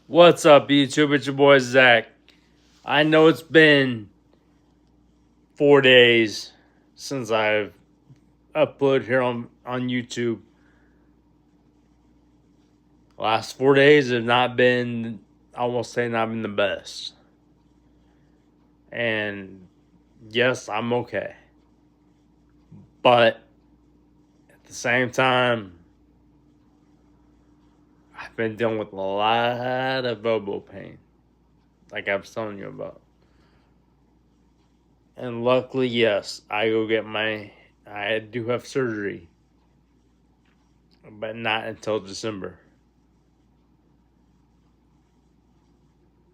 What's up, YouTube? It's your boy Zach. I know it's been 4 days since I've uploaded here on YouTube. Last 4 days have not been, I almost say, not been the best. And yes, I'm okay. But at the same time, I've been dealing with a lot of elbow pain, like I was telling you about. And luckily, yes, I do have surgery, but not until December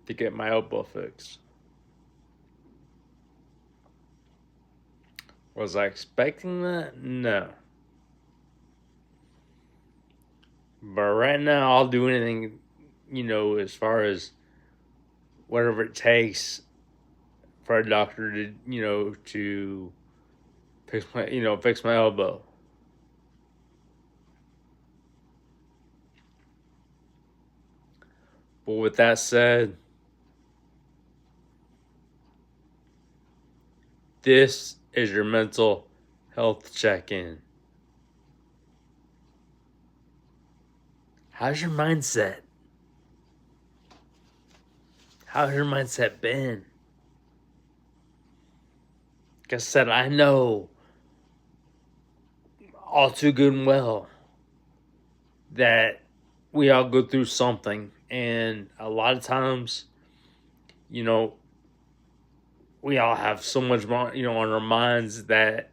to get my elbow fixed. Was I expecting that? No. But right now, I'll do anything, as far as whatever it takes for a doctor to fix my elbow. But with that said, this is your mental health check-in. How's your mindset? How's your mindset been? Like I said, I know all too good and well that we all go through something, and a lot of times, you know, we all have so much more, on our minds that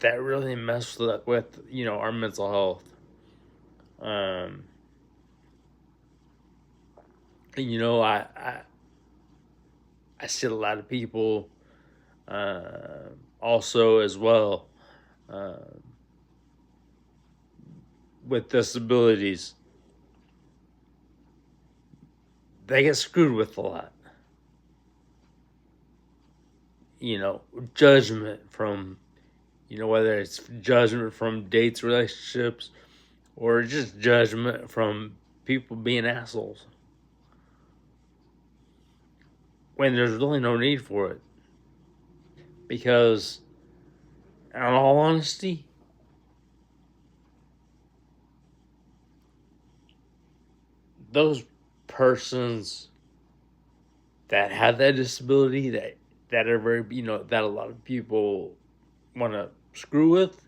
really mess with our mental health. Um, I see a lot of people, also as well, uh, with disabilities. They get screwed with a lot. Judgment from, whether it's judgment from dates, relationships, or just judgment from people being assholes when there's really no need for it. Because, in all honesty, those persons that have that disability that are very, that a lot of people want to screw with,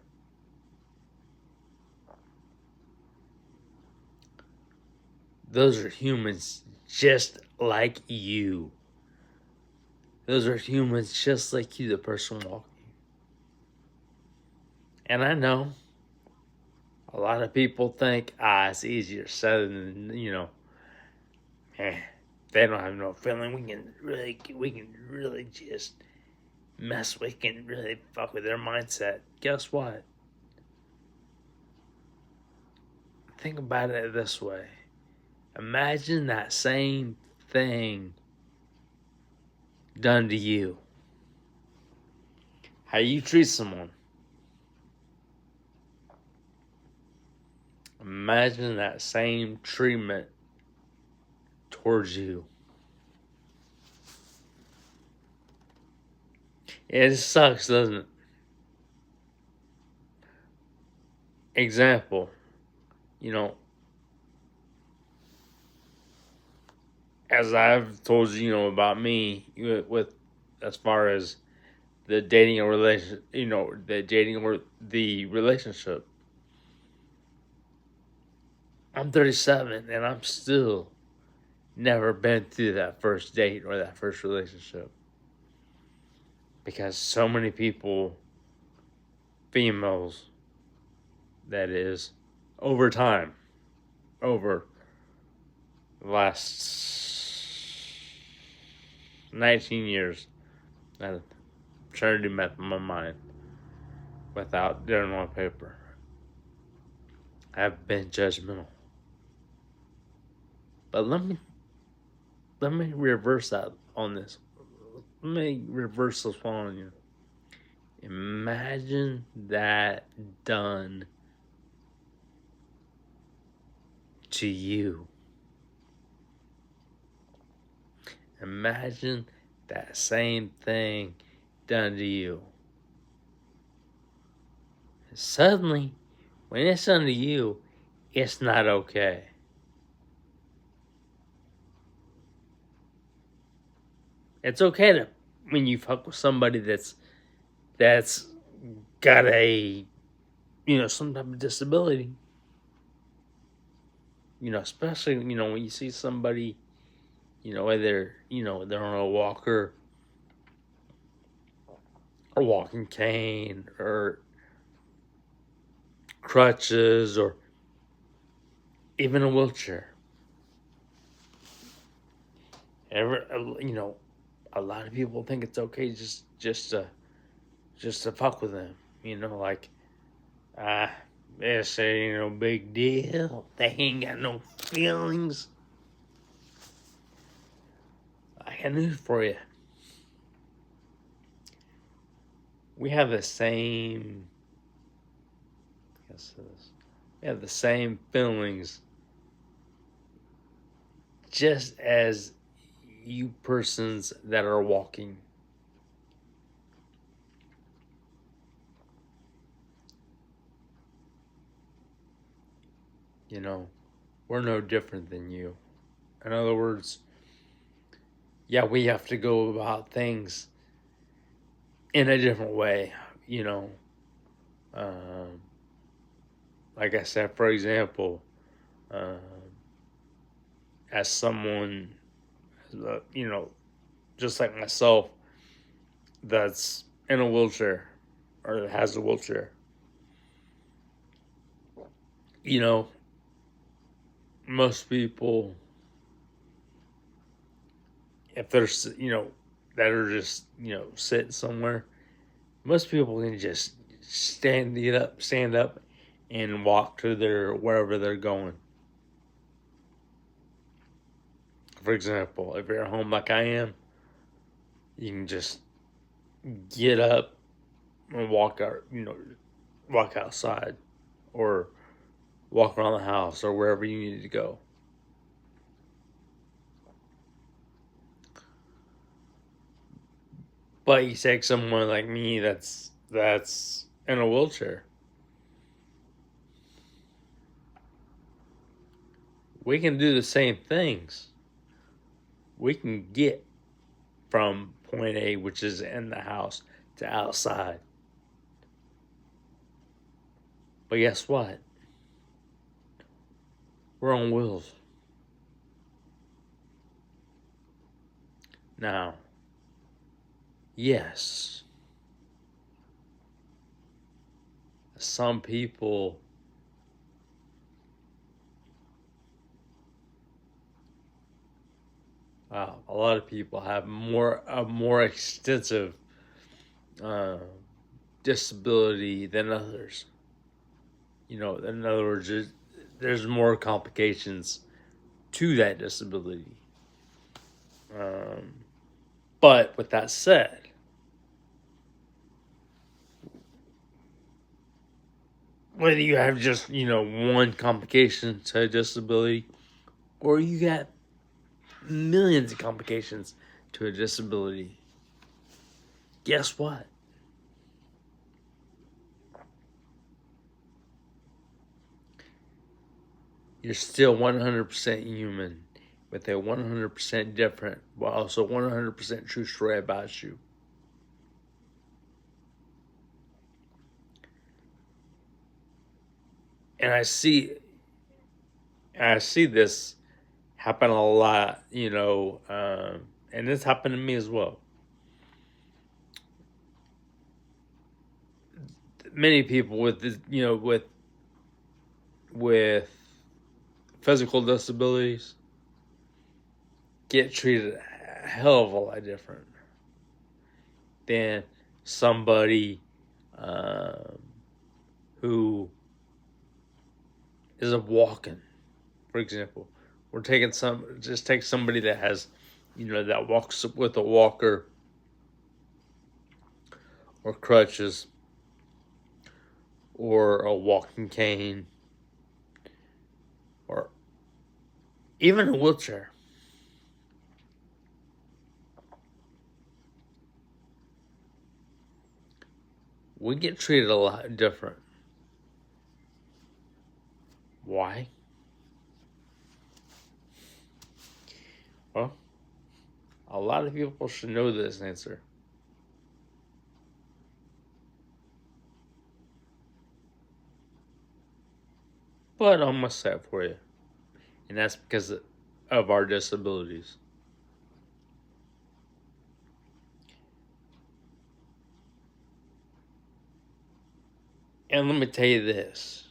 those are humans just like you. Those are humans just like you, the person walking. And I know a lot of people think, it's easier said than, they don't have no feeling. We can really just we can really fuck with their mindset. Guess what? Think about it this way. Imagine that same thing done to you. How you treat someone. Imagine that same treatment towards you. It sucks, doesn't it? Example, as I've told you, about me with as far as the dating or relation, the dating or the relationship. I'm 37 and I'm still never been through that first date or that first relationship. Because so many people, females, that is, over time, over the last 19 years, I'm trying to do math in my mind without doing it on paper. I've been judgmental. But let me reverse that on this. Let me reverse this one on you. Imagine that done to you. Imagine that same thing done to you. And suddenly, when it's done to you, it's not okay. It's okay to when you fuck with somebody that's got a some type of disability. Especially when you see somebody, whether they're on a walker or walking cane or crutches or even a wheelchair. A lot of people think it's okay just to fuck with them. Like this ain't no big deal. They ain't got no feelings. I got news for you. We have the same. We have the same feelings, just as you persons that are walking. We're no different than you. In other words, yeah, we have to go about things in a different way. Um, like I said, for example, um, as someone, just like myself, that's in a wheelchair or that has a wheelchair, most people, if there's, that are just, sitting somewhere, most people can just stand up and walk to wherever they're going. For example, if you're at home like I am, you can just get up and walk outside or walk around the house or wherever you need to go. But you take someone like me that's in a wheelchair. We can do the same things. We can get from point A, which is in the house, to outside. But guess what? We're on wheels. Now, yes, some people a lot of people have a more extensive uh, disability than others. In other words, there's more complications to that disability. Um, but with that said, whether you have just one complication to a disability, or you got millions of complications to a disability, guess what? You're still 100% human with a 100% different, but also 100% true story about you. And I see this happen a lot, and this happened to me as well. Many people with this, with physical disabilities get treated a hell of a lot different than somebody who is a walking. For example, take somebody that has, that walks with a walker or crutches or a walking cane or even a wheelchair. We get treated a lot different. Why? Well, a lot of people should know this answer. But I'm going to say it for you. And that's because of our disabilities. And let me tell you this.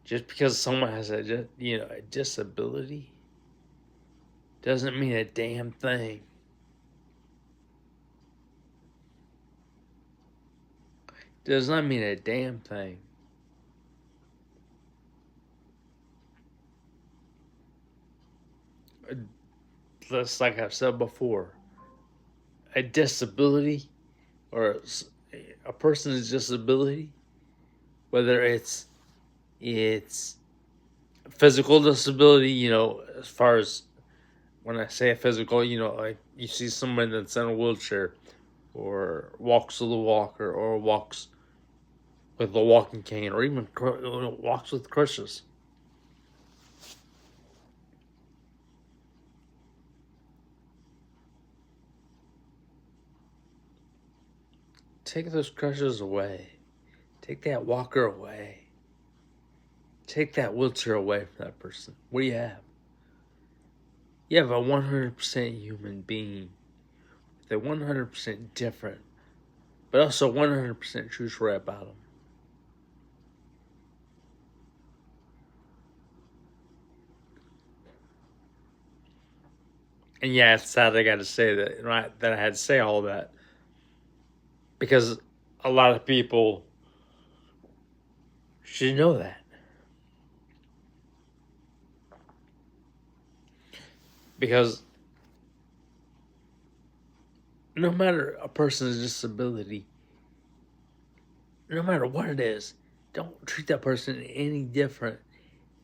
Just because someone has a disability doesn't mean a damn thing. Does not mean a damn thing. Just like I've said before, a disability or a person's disability, whether it's physical disability, as far as when I say a physical, like you see someone that's in a wheelchair or walks with a walker or walks with a walking cane or even walks with crutches. Take those crutches away. Take that walker away. Take that wheelchair away from that person. What do you have? You have a 100% human being. They're 100% different, but also 100% true story about them. And yeah, it's sad I got to say that, right? That I had to say all that because a lot of people should know that. Because no matter a person's disability, no matter what it is, don't treat that person any different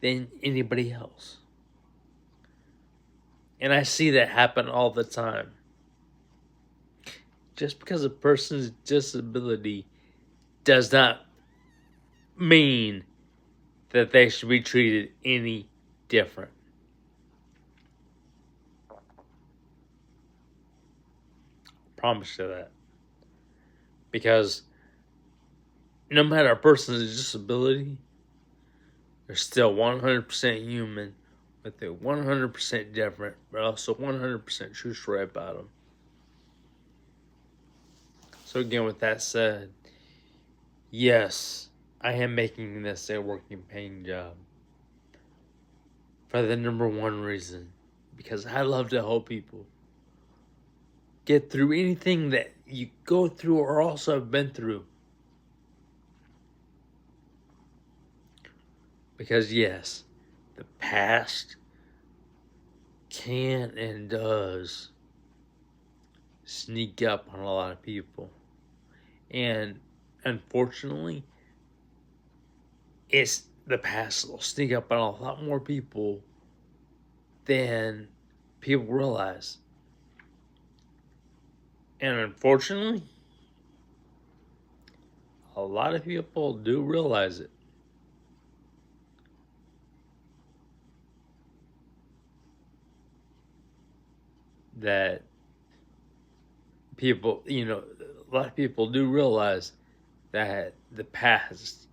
than anybody else. And I see that happen all the time. Just because a person's disability does not mean that they should be treated any different. Promise you that. Because no matter a person's disability, they're still 100% human, but they're 100% different, but also 100% true story about them. So again, with that said, yes, I am making this a working paying job. For the number one reason, because I love to help people get through anything that you go through or also have been through. Because yes, the past can and does sneak up on a lot of people. And unfortunately, the past will sneak up on a lot more people than people realize. And unfortunately, a lot of people do realize it. That people, a lot of people do realize that the past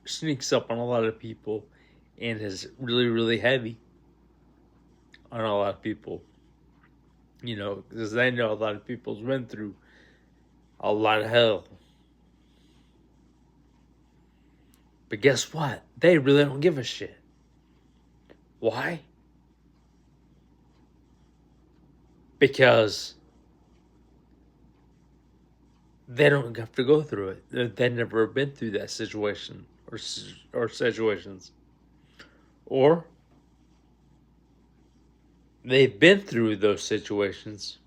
sneaks up on a lot of people and is really, really heavy on a lot of people. Because I know a lot of people's been through a lot of hell. But guess what? They really don't give a shit. Why? Because they don't have to go through it. They've never been through that situation or situations. Or they've been through those situations,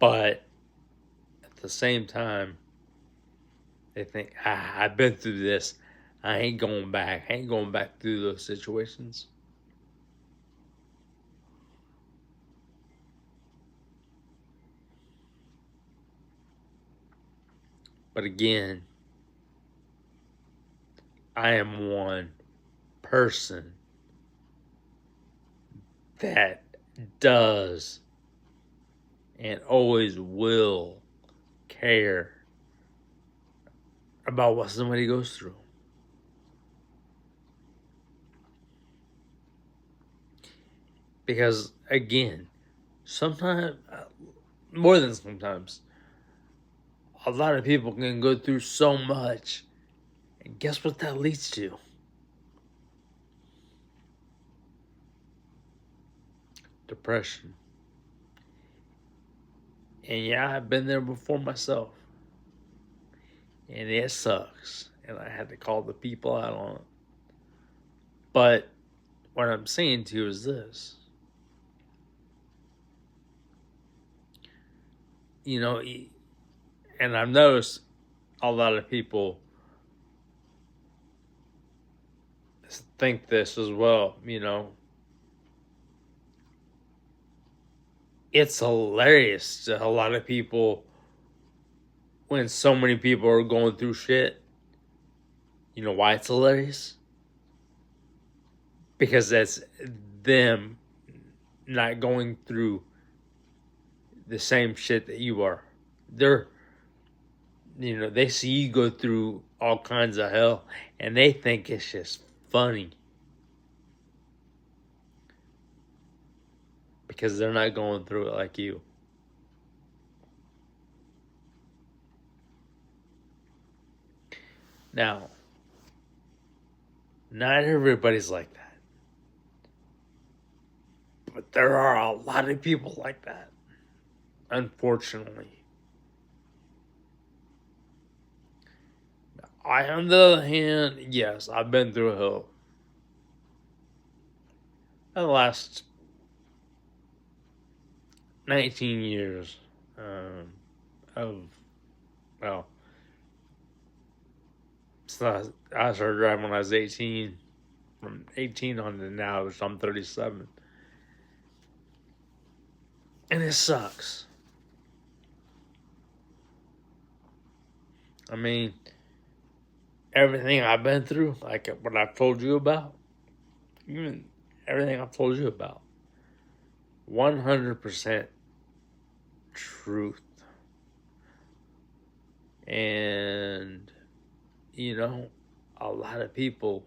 but at the same time, they think, I've been through this. I ain't going back. I ain't going back through those situations. But again, I am one person that does and always will care about what somebody goes through. Because again, sometimes, more than sometimes, a lot of people can go through so much. And guess what that leads to? Depression. And yeah, I've been there before myself. And it sucks. And I had to call the people out on it. But what I'm saying to you is this. You know, and I've noticed a lot of people think this as well, you know. It's hilarious to a lot of people when so many people are going through shit. You know why it's hilarious? Because that's them not going through the same shit that you are. They're, you know, they see you go through all kinds of hell and they think it's just funny because they're not going through it like you. Now, not everybody's like that, but there are a lot of people like that, unfortunately. I, on the other hand, yes, I've been through hell. The last 19 years of, well, so I started driving when I was 18. From 18 on to now, which I'm 37. And it sucks. I mean, everything I've been through, like what I've told you about, even everything I've told you about, 100% truth. And, you know, a lot of people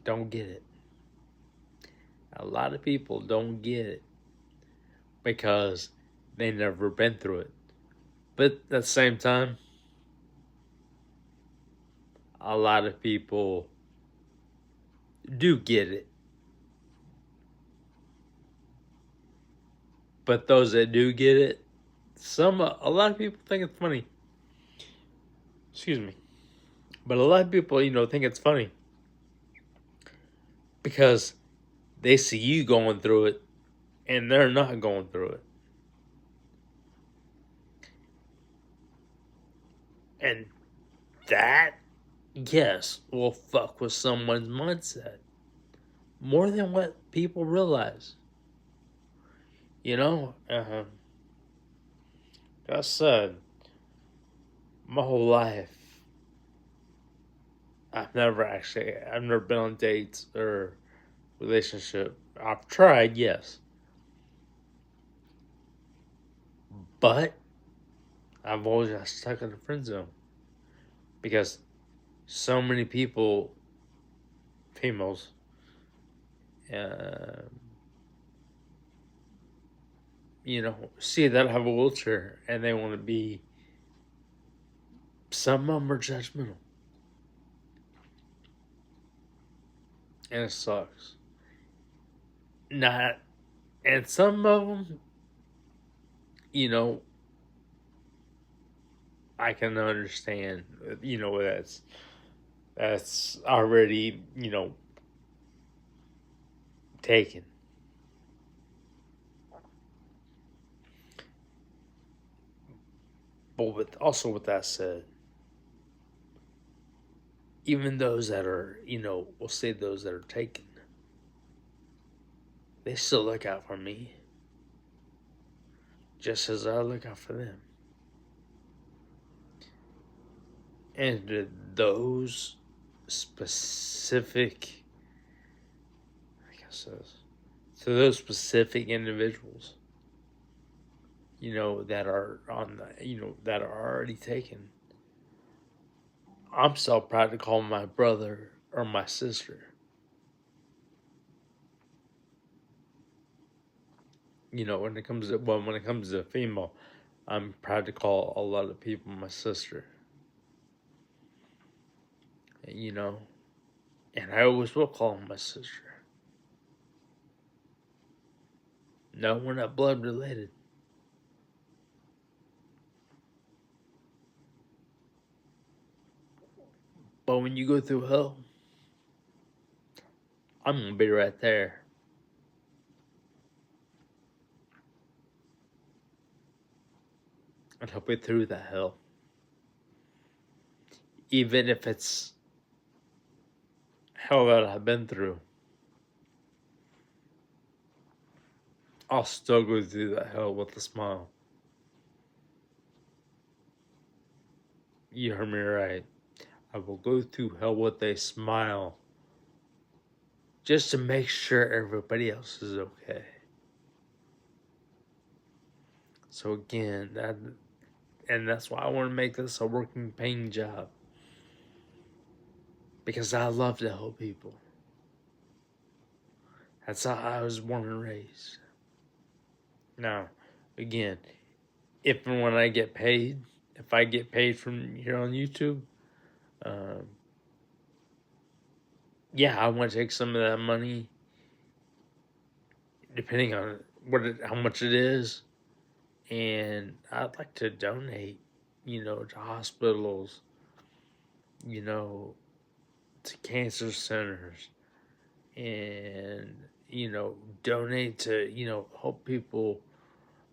don't get it. A lot of people don't get it because they never been through it. But at the same time, a lot of people do get it. But those that do get it, a lot of people think it's funny. Excuse me. But a lot of people, you know, think it's funny because they see you going through it and they're not going through it. And that, yes, will fuck with someone's mindset more than what people realize. You know, like I said, my whole life, I've never been on dates or relationship. I've tried, yes. But I've always got stuck in the friend zone because so many people, females, uh, you know, see that I have a wheelchair and they want to be, some of them are judgmental. And it sucks. Not, and some of them, you know, I can understand, you know, that's already, you know, taken. But with that said, even those that are, we'll say those that are taken, they still look out for me, just as I look out for them. And to those specific, to those specific individuals, that are on the, that are already taken, I'm so proud to call my brother or my sister. When it comes to female, I'm proud to call a lot of people my sister. And I always will call them my sister. No, we're not blood related. But when you go through hell, I'm gonna be right there. And help you through that hell. Even if it's hell that I've been through, I'll still go through that hell with a smile. You heard me right. I will go through hell with a smile. Just to make sure everybody else is okay. So again, that's why I want to make this a working paying job. Because I love to help people. That's how I was born and raised. Now, again, if and when I get paid, if I get paid from here on YouTube, yeah, I want to take some of that money, depending on how much it is, and I'd like to donate, to hospitals, to cancer centers, and donate to help people.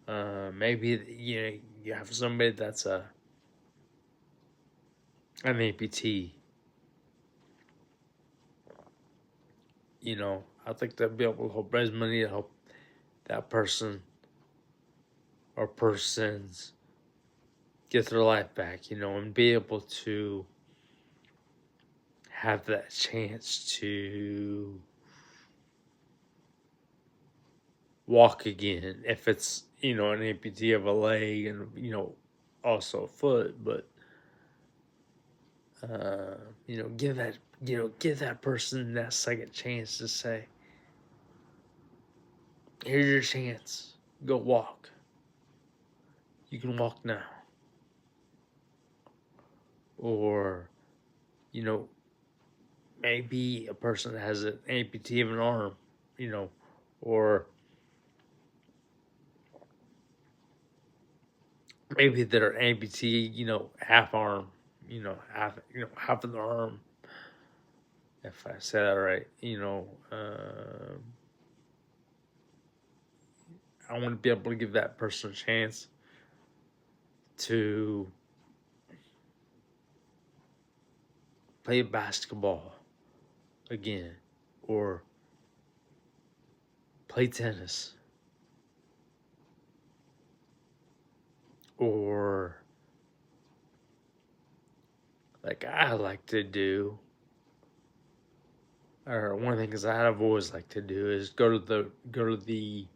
Maybe you have somebody that's an amputee. I'd like to be able to help raise money to help that person or persons get their life back, and be able to have that chance to walk again. If it's, an amputee of a leg and, also a foot, but, give that person that second chance to say, here's your chance. Go walk. You can walk now. Or, maybe a person that has an amputee of an arm, or maybe they're amputee, half arm, half of the arm. If I said that right, I want to be able to give that person a chance to play basketball again, or play tennis, or like I like to do, or one of the things I've always liked to do is go to the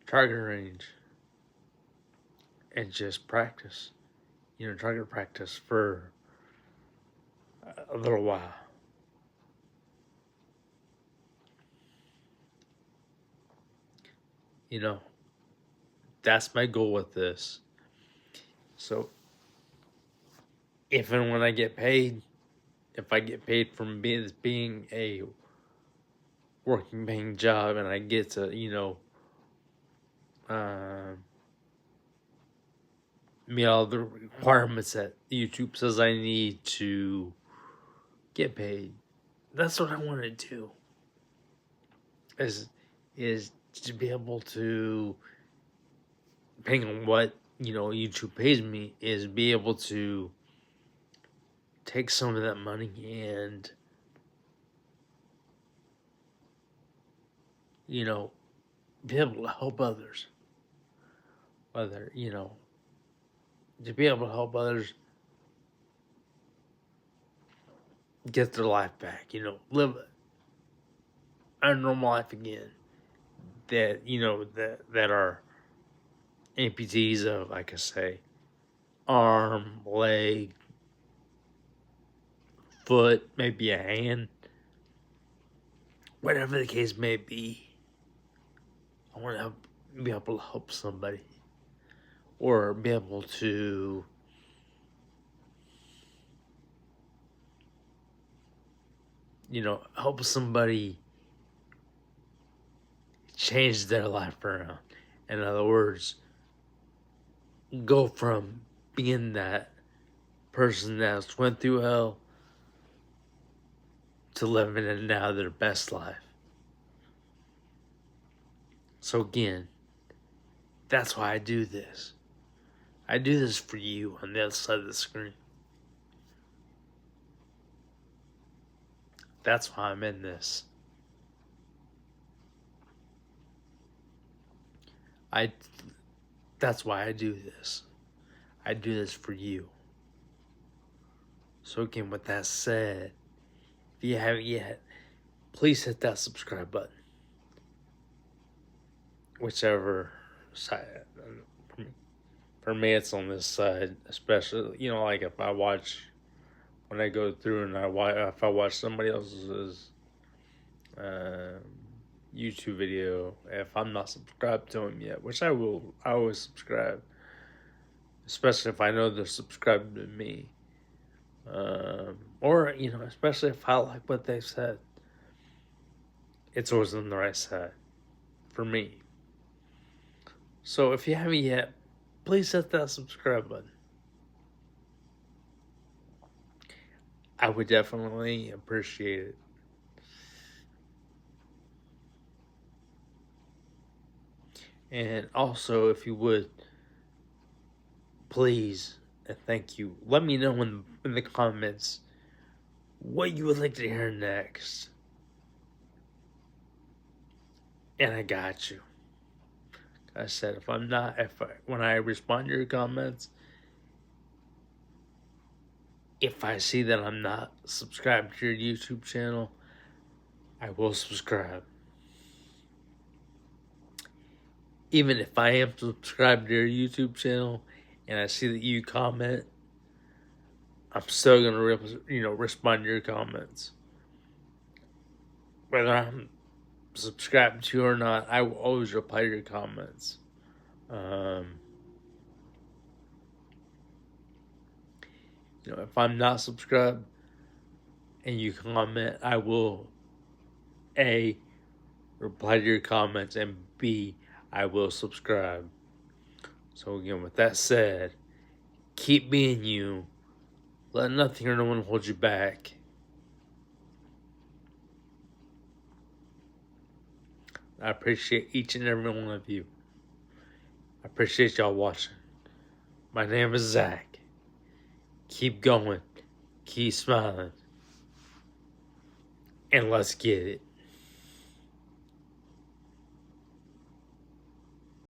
target range and just practice, target practice for a little while. That's my goal with this. So, if and when I get paid, if I get paid from being a working paying job and I get to, meet all the requirements that YouTube says I need to get paid, that's what I want to do. Is to be able to, depending on what YouTube pays me, is be able to take some of that money and, you know, be able to help others. Whether, you know, to be able to help others get their life back, you know, live a normal life again. That, you know, that are amputees of, like I say, arm, leg, foot, maybe a hand, whatever the case may be. I want to be able to help somebody, or be able to, you know, help somebody change their life around. In other words, go from being that person that's went through hell to living it now their best life. So again, that's why I do this. I do this for you on the other side of the screen. That's why I'm in this. That's why I do this. I do this for you. So again, with that said, if you haven't yet, please hit that subscribe button. Whichever side. For me, it's on this side, especially, you know, like if I watch, when I go through and if I watch somebody else's YouTube video, if I'm not subscribed to them yet, which I always subscribe, especially if I know they're subscribed to me, or, you know, especially if I like what they said, it's always on the right side for me. So if you haven't yet, please hit that subscribe button. I would definitely appreciate it. And also, if you would, please and thank you, let me know in the comments what you would like to hear next. And I got you. I said, when I respond to your comments, if I see that I'm not subscribed to your YouTube channel, I will subscribe. Even if I am subscribed to your YouTube channel and I see that you comment, I'm still gonna, respond to your comments. Whether I'm subscribed to you or not, I will always reply to your comments. If I'm not subscribed and you comment, I will A, reply to your comments, and B, I will subscribe. So again, with that said, keep being you. Let nothing or no one hold you back. I appreciate each and every one of you. I appreciate y'all watching. My name is Zach. Keep going. Keep smiling. And let's get it.